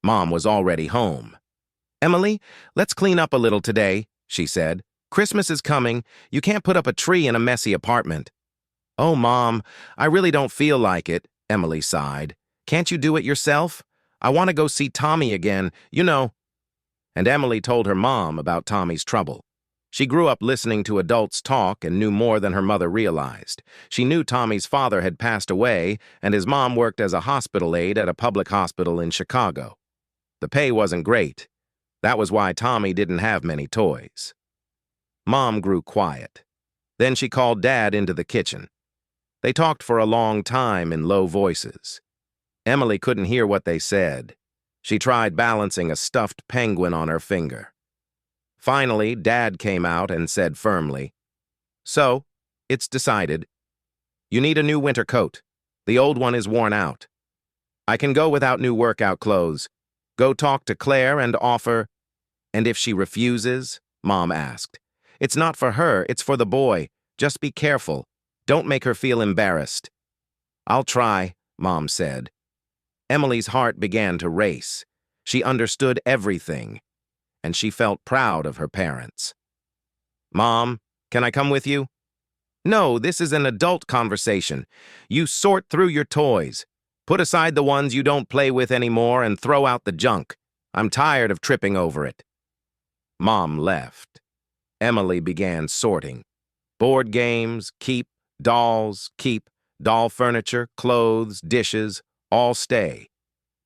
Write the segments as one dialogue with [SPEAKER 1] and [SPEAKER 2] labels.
[SPEAKER 1] Mom was already home. "Emily, let's clean up a little today," she said. "Christmas is coming. You can't put up a tree in a messy apartment." "Oh, Mom, I really don't feel like it," Emily sighed. "Can't you do it yourself? I want to go see Tommy again, you know." And Emily told her mom about Tommy's trouble. She grew up listening to adults talk and knew more than her mother realized. She knew Tommy's father had passed away, and his mom worked as a hospital aide at a public hospital in Chicago. The pay wasn't great. That was why Tommy didn't have many toys. Mom grew quiet. Then she called Dad into the kitchen. They talked for a long time in low voices. Emily couldn't hear what they said. She tried balancing a stuffed penguin on her finger. Finally, Dad came out and said firmly, "So, it's decided. You need a new winter coat. The old one is worn out. I can go without new workout clothes. Go talk to Claire and offer—" "And if she refuses?" Mom asked. "It's not for her, it's for the boy. Just be careful. Don't make her feel embarrassed." "I'll try," Mom said. Emily's heart began to race. She understood everything, and she felt proud of her parents. "Mom, can I come with you?" "No, this is an adult conversation. You sort through your toys. Put aside the ones you don't play with anymore and throw out the junk. I'm tired of tripping over it." Mom left. Emily began sorting. Board games, keep, dolls, keep, doll furniture, clothes, dishes, all stay.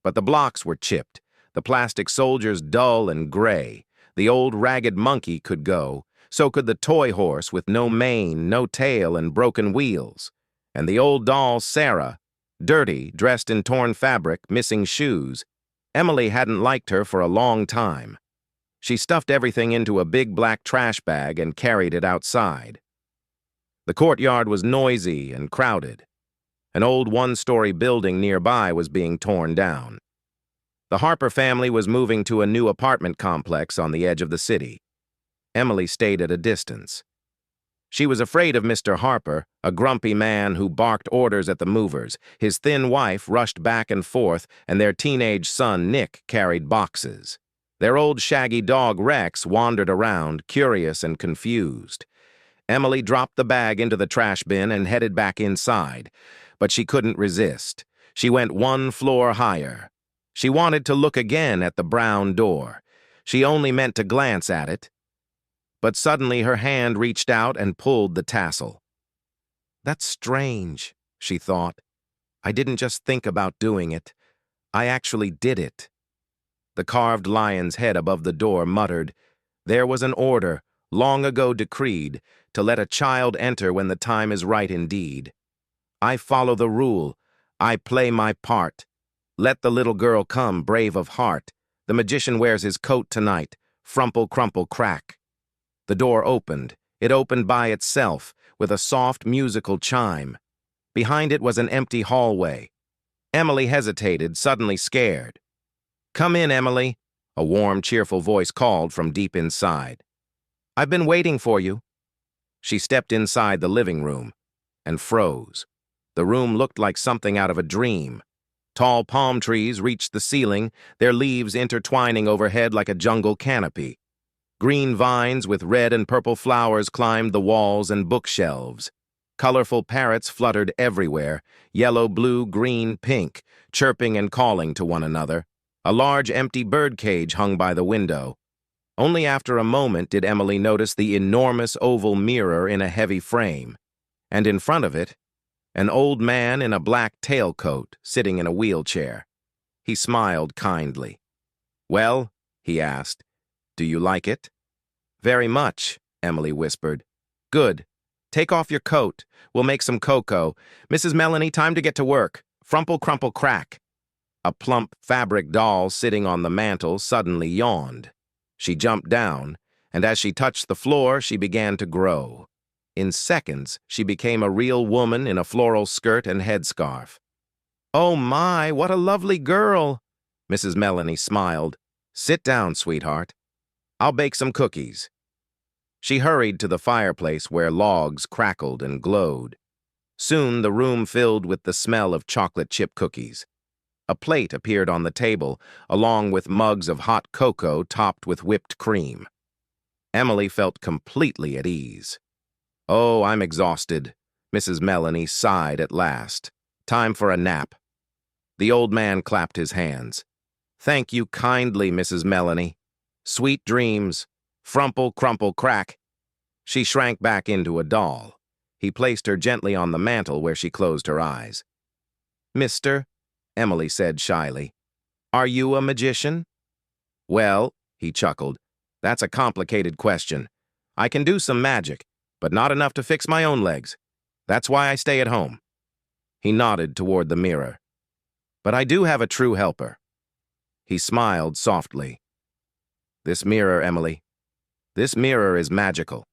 [SPEAKER 1] But the blocks were chipped, the plastic soldiers dull and gray. The old ragged monkey could go, so could the toy horse with no mane, no tail, and broken wheels. And the old doll Sarah, dirty, dressed in torn fabric, missing shoes. Emily hadn't liked her for a long time. She stuffed everything into a big black trash bag and carried it outside. The courtyard was noisy and crowded. An old one-story building nearby was being torn down. The Harper family was moving to a new apartment complex on the edge of the city. Emily stayed at a distance. She was afraid of Mr. Harper, a grumpy man who barked orders at the movers. His thin wife rushed back and forth, and their teenage son, Nick, carried boxes. Their old shaggy dog, Rex, wandered around, curious and confused. Emily dropped the bag into the trash bin and headed back inside. But she couldn't resist. She went one floor higher. She wanted to look again at the brown door. She only meant to glance at it. But suddenly her hand reached out and pulled the tassel. "That's strange," she thought. "I didn't just think about doing it. I actually did it." The carved lion's head above the door muttered, "There was an order, long ago decreed, to let a child enter when the time is right indeed. I follow the rule. I play my part. Let the little girl come, brave of heart. The magician wears his coat tonight. Frumple, crumple, crack." The door opened. It opened by itself, with a soft musical chime. Behind it was an empty hallway. Emily hesitated, suddenly scared. "Come in, Emily," a warm, cheerful voice called from deep inside. "I've been waiting for you." She stepped inside the living room and froze. The room looked like something out of a dream. Tall palm trees reached the ceiling, their leaves intertwining overhead like a jungle canopy. Green vines with red and purple flowers climbed the walls and bookshelves. Colorful parrots fluttered everywhere, yellow, blue, green, pink, chirping and calling to one another. A large empty birdcage hung by the window. Only after a moment did Emily notice the enormous oval mirror in a heavy frame. And in front of it, an old man in a black tailcoat sitting in a wheelchair. He smiled kindly. "Well," he asked, "do you like it?" "Very much," Emily whispered. "Good. Take off your coat. We'll make some cocoa. Mrs. Melanie, time to get to work. Frumple, crumple, crack." A plump fabric doll sitting on the mantel suddenly yawned. She jumped down, and as she touched the floor, she began to grow. In seconds, she became a real woman in a floral skirt and headscarf. "Oh my, what a lovely girl!" Mrs. Melanie smiled. "Sit down, sweetheart. I'll bake some cookies." She hurried to the fireplace where logs crackled and glowed. Soon the room filled with the smell of chocolate chip cookies. A plate appeared on the table, along with mugs of hot cocoa topped with whipped cream. Emily felt completely at ease. "Oh, I'm exhausted," Mrs. Melanie sighed at last. "Time for a nap." The old man clapped his hands. "Thank you kindly, Mrs. Melanie. Sweet dreams. Frumple, crumple, crack." She shrank back into a doll. He placed her gently on the mantel where she closed her eyes. "Mister," Emily said shyly, "are you a magician?" "Well," he chuckled, "that's a complicated question. I can do some magic, but not enough to fix my own legs. That's why I stay at home." He nodded toward the mirror. "But I do have a true helper." He smiled softly. "This mirror, Emily. This mirror is magical.